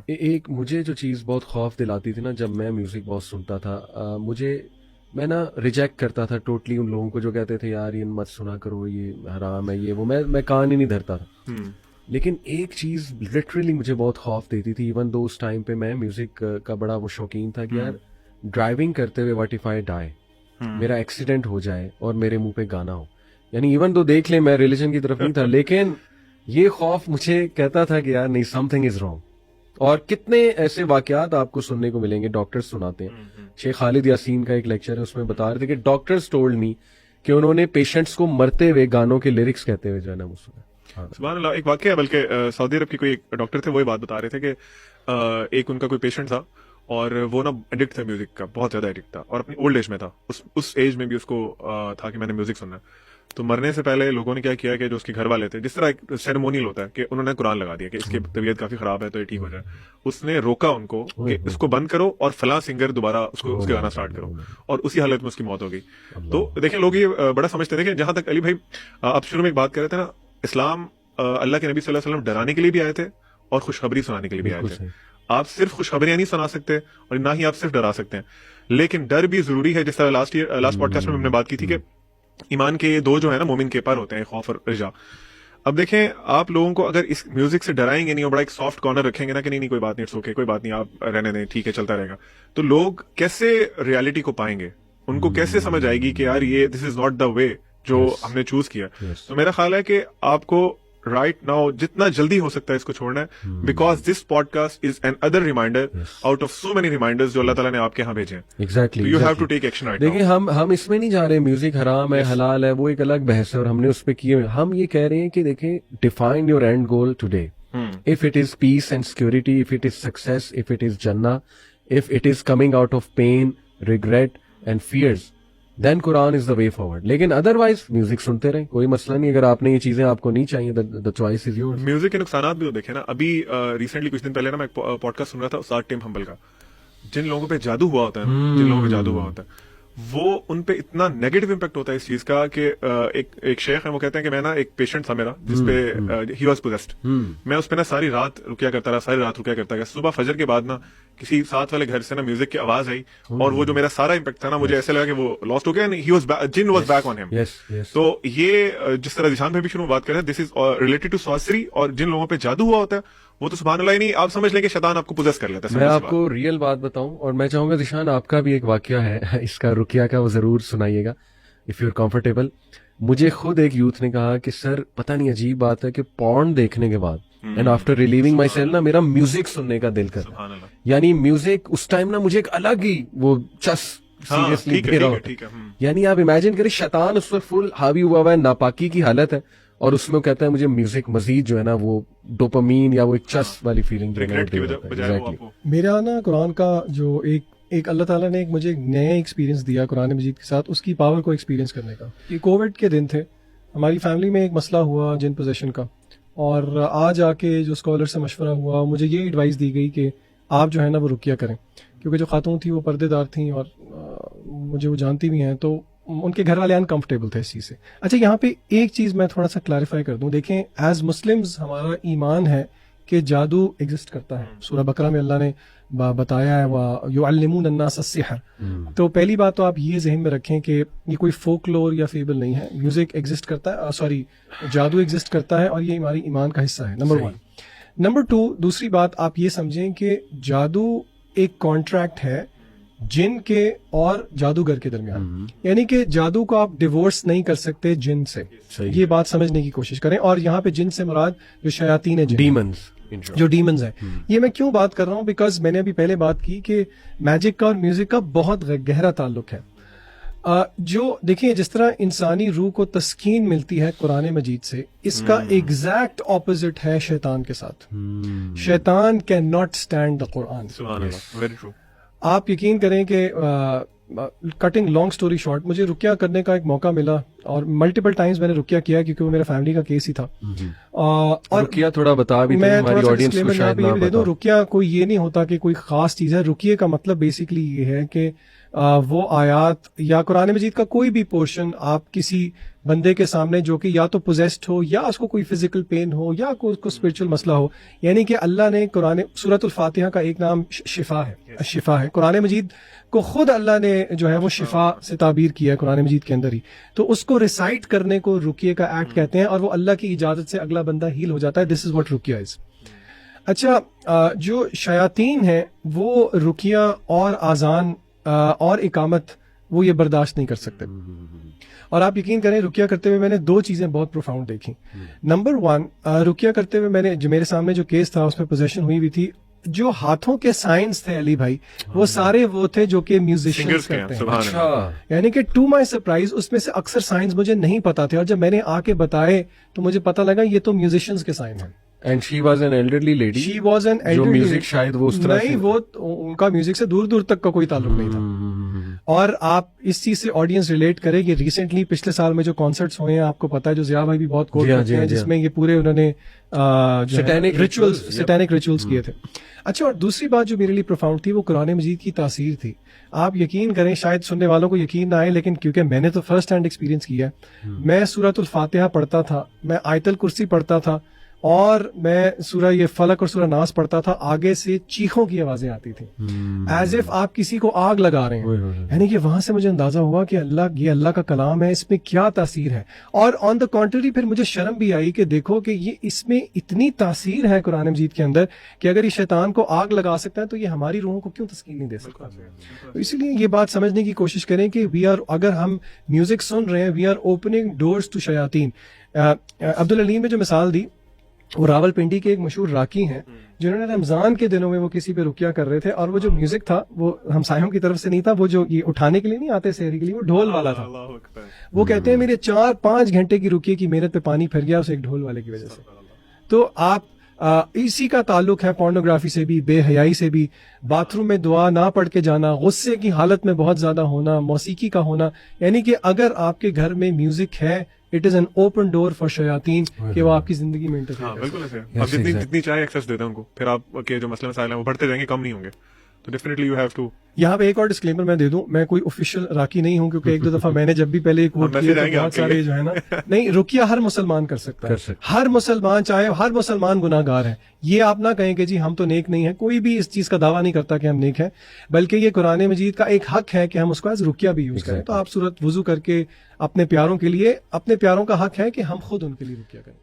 ایک مجھے جو چیز بہت خوف دلاتی تھی نا، جب میں میوزک بہت سنتا تھا، میں نا ریجیکٹ کرتا تھا ٹوٹلی ان لوگوں کو جو کہتے تھے یار یہ مت سنا کرو، یہ حرام ہے، یہ وہ، میں کان ہی نہیں دھرتا تھا. لیکن ایک چیز لٹرلی مجھے بہت خوف دیتی تھی، ایون دو اس ٹائم پہ میں میوزک کا بڑا وہ شوقین تھا کہ یار ڈرائیونگ کرتے ہوئے واٹ اف آئی ڈائی، میرا ایکسیڈنٹ ہو جائے اور میرے منہ پہ گانا ہو. یعنی ایون تو دیکھ لیں میں ریلیجن کی طرف نہیں تھا، لیکن یہ خوف مجھے کہتا تھا کہ یار نہیں، سم تھنگ از رانگ. اور کتنے ایسے واقعات آپ کو سننے کو ملیں گے، ڈاکٹرز سناتے ہیں. شیخ خالد یاسین کا ایک لیکچر ہے، اس میں بتا رہے تھے کہ ڈاکٹرز ٹولڈ می کہ انہوں نے پیشنٹس کو مرتے ہوئے گانوں کے لیرکس کہتے ہوئے جو ہے نا وہ سنا. سبحان اللہ. ایک واقعہ ہے، بلکہ سعودی عرب کی کوئی ایک ڈاکٹر تھے، وہی بات بتا رہے تھے کہ ایک ان کا کوئی پیشنٹ تھا اور وہ نا ایڈکٹ تھا میوزک کا، بہت زیادہ ایڈکٹ تھا، اور اپنی اولڈ ایج میں تھا. اس ایج میں بھی اس کو تھا کہ میں نے میوزک سننا ہے. تو مرنے سے پہلے لوگوں نے کیا کیا کہ جو اس کے گھر والے تھے، جس طرح ایک سیریمونیل ہوتا ہے کہ انہوں نے قرآن لگا دیا کہ اس کی طبیعت کافی خراب ہے تو یہ ٹھیک ہو جائے. اس نے روکا ان کو کہ اس کو بند کرو اور فلاں سنگر دوبارہ اس کے گانا سٹارٹ کرو، اور اسی حالت میں اس کی موت ہو گئی. تو دیکھیں لوگ یہ بڑا سمجھتے تھے کہ جہاں تک علی بھائی آپ شروع میں ایک بات کر رہے تھے نا، اسلام اللہ کے نبی صلی اللہ علیہ وسلم ڈرانے کے لیے بھی آئے تھے اور خوشخبری سنانے کے لیے بھی آئے تھے. آپ صرف خوشخبریاں نہیں سنا سکتے اور نہ ہی آپ صرف ڈرا سکتے ہیں، لیکن ڈر بھی ضروری ہے. جس طرح لاسٹ پوڈ کاسٹ میں ہم نے بات کی تھی کہ ایمان کے یہ دو جو ہے نا مومن کے پر ہوتے ہیں، خوف اور رجا. اب دیکھیں آپ لوگوں کو اگر اس میوزک سے ڈرائیں گے نہیں اور بڑا ایک سافٹ کارنر رکھیں گے نا کہ نہیں کوئی بات نہیں، اٹس اوکے، کوئی بات نہیں، آپ رہنے دیں، ٹھیک ہے، چلتا رہے گا، تو لوگ کیسے ریالٹی کو پائیں گے؟ ان کو کیسے سمجھ آئے گی کہ یار یہ دس از ناٹ دا وے جو ہم نے چوز کیا. تو میرا خیال ہے کہ آپ کو رائٹ ناؤ جتنا جلدی ہو سکتا ہے اس کو چھوڑنا ہے، because this podcast is another reminder out of so many reminders جو اللہ تعالیٰ نے آپ کے یہاں بھیجے ہیں. Exactly you have to take action right. دیکھیں ہم اس میں نہیں جا رہے میوزک حرام ہے حلال ہے، وہ ایک الگ بحث ہے اور ہم نے اس پہ کیے. ہم یہ کہہ رہے ہیں کہ دیکھیں define your end goal today. If it is peace and security, if it is success, if it is جنہ، if it is coming out of pain, regret and fears, then Quran is the way forward. لیکن otherwise music سنتے رہیں، کوئی مسئلہ نہیں. اگر آپ نے یہ چیزیں آپ کو نہیں چاہیے، the choice is yours. Music کے نقصانات بھی تو دیکھیں نا. ابھی ریسنٹلی کچھ دن پہلے نا میں ایک پوڈ کاسٹ سن رہا تھا استاد ٹیم ہمبل کا. جن لوگوں پہ جادو ہوا ہوتا ہے، جن لوگوں پہ جادو ہوا ہوتا ہے، وہ ان پہ اتنا نیگیٹو امپیکٹ ہوتا ہے اس چیز کا کہ ایک شیخ ہے، وہ کہتے ہیں کہ میں نا ایک پیشنٹ تھا میرا جس پہ ہی واز پوزیسڈ. میں اس پہ نا ساری رات رکیا کرتا رہا. صبح فجر کے بعد نا کسی ساتھ والے گھر سے نا میوزک کی آواز آئی اور وہ جو میرا سارا امپیکٹ تھا نا، مجھے ایسے لگا کہ وہ لاسٹ ہو گیا. جن واز بیک آن ہم. تو یہ جس طرح ذیشان بھائی بھی شروع میں بات کر رہے ہیں، دس از ریلیٹڈ ٹو سارسری. اور جن لوگوں پہ جادو ہوا ہوتا ہے وہ تو سبحان اللہ ہی نہیں، آپ سمجھ لیں کہ شیطان آپ کو پوزیس کر لیتا ہے. میں آپ کو ریئل بات بتاؤں، اور میں چاہوں گا ذیشان آپ کا بھی ایک واقعہ ہے اس کا، رقیہ کا، وہ ضرور سنائیے گا اف یو آر کمفرٹیبل. مجھے خود ایک یوتھ نے کہا کہ سر پتہ نہیں عجیب بات ہے کہ پورن دیکھنے کے بعد and after relieving my self نا میرا میوزک سننے کا دل کرتا ہے. یعنی میوزک اس ٹائم نا مجھے ایک الگ ہی وہ چس سیریسلی دے رہا ہوتا ہے. یعنی آپ امیجن کریں شیطان اس وقت فل حاوی ہوا ہوا ہے، ناپاکی کی حالت ہے، اور اس میں وہ کہتا ہے مجھے میوزک مزید جو ہے نا وہ ڈوپامین یا وہ ایک چس والی فیلنگ. میرا نا قرآن کا جو ایک اللہ تعالیٰ نے مجھے ایک نیا ایکسپیرینس دیا قرآن مجید کے ساتھ، اس کی پاور کو ایکسپیرینس کرنے کا. یہ کووڈ کے دن تھے، ہماری فیملی میں ایک مسئلہ ہوا جن پوزیشن کا، اور آج آ کے جو اسکالر سے مشورہ ہوا مجھے یہ ایڈوائس دی گئی کہ آپ جو ہے نا وہ رقیہ کریں، کیونکہ جو خاتون تھیں وہ پردے دار تھیں اور مجھے وہ جانتی بھی ہیں، تو ان کے گھر والے انکمفرٹیبل تھے اس چیز سے. اچھا یہاں پہ ایک چیز میں تھوڑا سا کلیریفائی کر دوں. دیکھیں ایز مسلمز ہمارا ایمان ہے کہ جادو ایگزسٹ کرتا ہے. سورہ بقرہ میں اللہ نے بتایا ہے وَيُعَلِّمُونَ النَّاسَ السِّحْرَ. تو پہلی بات تو آپ یہ ذہن میں رکھیں کہ یہ کوئی فوک لور یا فیبل نہیں ہے. میوزک ایگزسٹ کرتا ہے، جادو ایگزسٹ کرتا ہے، اور یہ ہماری ایمان کا حصہ ہے. نمبر 1. نمبر 2، دوسری بات آپ یہ سمجھیں کہ جادو ایک کانٹریکٹ ہے جن کے اور جادوگر کے درمیان. یعنی کہ جادو کو آپ ڈیورس نہیں کر سکتے جن سے. یہ بات سمجھنے کی کوشش کریں. اور یہاں پہ جن سے مراد جو شیاطین ہیں، جو ڈیمنز ہیں. یہ میں کیوں بات کر رہا ہوں؟ بیکاز میں نے ابھی پہلے بات کی کہ میجک کا اور میوزک کا بہت گہرا تعلق ہے. جو دیکھیں جس طرح انسانی روح کو تسکین ملتی ہے قرآن مجید سے، اس کا ایگزیکٹ اپوزٹ ہے شیطان کے ساتھ. شیطان کین ناٹ اسٹینڈ دا قرآن. آپ یقین کریں کہ کٹنگ لانگ سٹوری شارٹ، مجھے رقیہ کرنے کا ایک موقع ملا اور ملٹیپل ٹائمز میں نے رقیہ کیا کیونکہ وہ میرا فیملی کا کیس ہی تھا. اور رقیہ تھوڑا بتا بھی میں ہماری آڈینس کو شاید نہ دے دوں, رقیہ کوئی یہ نہیں ہوتا کہ کوئی خاص چیز ہے. رقیہ کا مطلب بیسکلی یہ ہے کہ وہ آیات یا قرآن مجید کا کوئی بھی پورشن آپ کسی بندے کے سامنے جو کہ یا تو پوزیسڈ ہو یا اس کو کوئی فزیکل پین ہو یا کوئی اسپرچل مسئلہ ہو, یعنی کہ اللہ نے قرآن سورۃ الفاتحہ کا ایک نام شفا ہے. قرآن مجید کو خود اللہ نے جو ہے وہ شفا سے تعبیر کیا ہے قرآن مجید کے اندر ہی, تو اس کو ریسائٹ کرنے کو رقیہ کا ایکٹ کہتے ہیں, اور وہ اللہ کی اجازت سے اگلا بندہ ہیل ہو جاتا ہے. دس از واٹ رقیہ از. اچھا, جو شیاطین ہیں وہ رقیہ اور اذان اور اقامت وہ یہ برداشت نہیں کر سکتے. اور آپ یقین کریں رقیہ کرتے ہوئے میں نے دو چیزیں بہت پروفاؤنڈ دیکھی. نمبر ون, رقیہ کرتے ہوئے میں نے جو میرے سامنے جو کیس تھا اس میں پوزیشن ہوئی ہوئی تھی, جو ہاتھوں کے سائنس تھے علی بھائی وہ سارے وہ تھے جو کہ میوزیشینز کرتے ہیں. یعنی کہ ٹو مائی سرپرائز اس میں سے اکثر سائنس مجھے نہیں پتا تھے, اور جب میں نے آ کے بتائے تو مجھے پتا لگا یہ تو میوزیشینز کے سائن ہیں. And she was an elderly lady. She was an elderly جو lady. میوزک شاید وہ اس طرح نہیں, وہ ان کا میوزک سے دور دور تک کا کوئی تعلق نہیں تھا. اور آپ اس چیز سے آڈینس ریلیٹ کرے کہ ریسنٹلی پچھلے سال میں جو کانسرٹس ہوئے ہیں آپ کو پتا ہے, جو ضیاء بھائی بھی بہت کوٹ کرتے ہیں, جس میں یہ پورے انہوں نے سیٹینک ریچولز کیے تھے. اچھا, اور دوسری بات جو میرے لیے پروفاؤنڈ تھی وہ قرآن مجید کی تاثیر تھی. آپ یقین کریں, شاید سننے والوں کو یقین نہ آئے, لیکن کیونکہ میں نے تو فرسٹ ہینڈ ایکسپیرینس کیا ہے. میں سورۃ الفاتحہ پڑھتا تھا, میں آیت الکرسی پڑھتا تھا, اور میں سورہ یہ فلق اور سورہ ناس پڑھتا تھا, آگے سے چیخوں کی آوازیں آتی تھیں ایز اف آپ کسی کو آگ لگا رہے ہیں. یعنی کہ وہاں سے مجھے اندازہ ہوا کہ یہ اللہ کا کلام ہے, اس میں کیا تاثیر ہے. اور آن دا کنٹری پھر مجھے شرم بھی آئی کہ دیکھو کہ یہ اس میں اتنی تاثیر ہے قرآن مجید کے اندر کہ اگر یہ شیطان کو آگ لگا سکتا ہے تو یہ ہماری روحوں کو کیوں تسکین نہیں دے سکتا. اسی لیے یہ بات سمجھنے کی کوشش کریں کہ اگر ہم میوزک سن رہے ہیں, we are opening doors to شیاطین. عبدالعلیم نے جو مثال دی وہ راول پنڈی کے ایک مشہور راکی ہیں جنہوں نے رمضان کے دنوں میں وہ کسی پہ رقیہ کر رہے تھے, اور وہ جو میوزک تھا وہ ہمسایوں کی طرف سے نہیں تھا, وہ جو یہ اٹھانے کے لیے نہیں آتے سحری کے لیے, وہ ڈھول والا تھا. وہ کہتے ہیں میرے 4-5 گھنٹے کی رقیہ کی محنت پہ پانی پھر گیا اس ایک ڈھول والے کی وجہ سے. تو آپ اسی کا تعلق ہے پورنوگرافی سے بھی, بے حیائی سے بھی, باتھ روم میں دعا نہ پڑھ کے جانا, غصے کی حالت میں بہت زیادہ ہونا, موسیقی کا ہونا. یعنی کہ اگر آپ کے گھر میں میوزک ہے, it is an open door for شیاطین کہ وہ آپ کی زندگی میں انٹرفیئر. بالکل ایسے آپ جتنی چاہے ایکسیس دیتے ہیں ان کو, پھر آپ کے جو مسئلے مسائل ہیں وہ بڑھتے جائیں گے, کم نہیں ہوں گے. تو ڈیفینیٹلی یو ہیو ٹو. یہاں پہ ایک اور ڈسکلیمر میں دے دوں, میں کوئی آفیشیل راکی نہیں ہوں, کیونکہ ایک دو دفعہ میں نے جب بھی پہلے کوٹ کیا تو بہت سارے جو ہے نا, نہیں, رقیہ ہر مسلمان کر سکتا ہے, ہر مسلمان, چاہے ہر مسلمان گناہ گار ہے. یہ آپ نہ کہیں کہ جی ہم تو نیک نہیں ہیں, کوئی بھی اس چیز کا دعویٰ نہیں کرتا کہ ہم نیک ہیں, بلکہ یہ قرآن مجید کا ایک حق ہے کہ ہم اس کو ایز رقیہ بھی یوز کریں. تو آپ صورت وضو کر کے اپنے پیاروں کے لیے, اپنے پیاروں کا حق ہے کہ ہم خود ان کے لیے رقیہ کریں.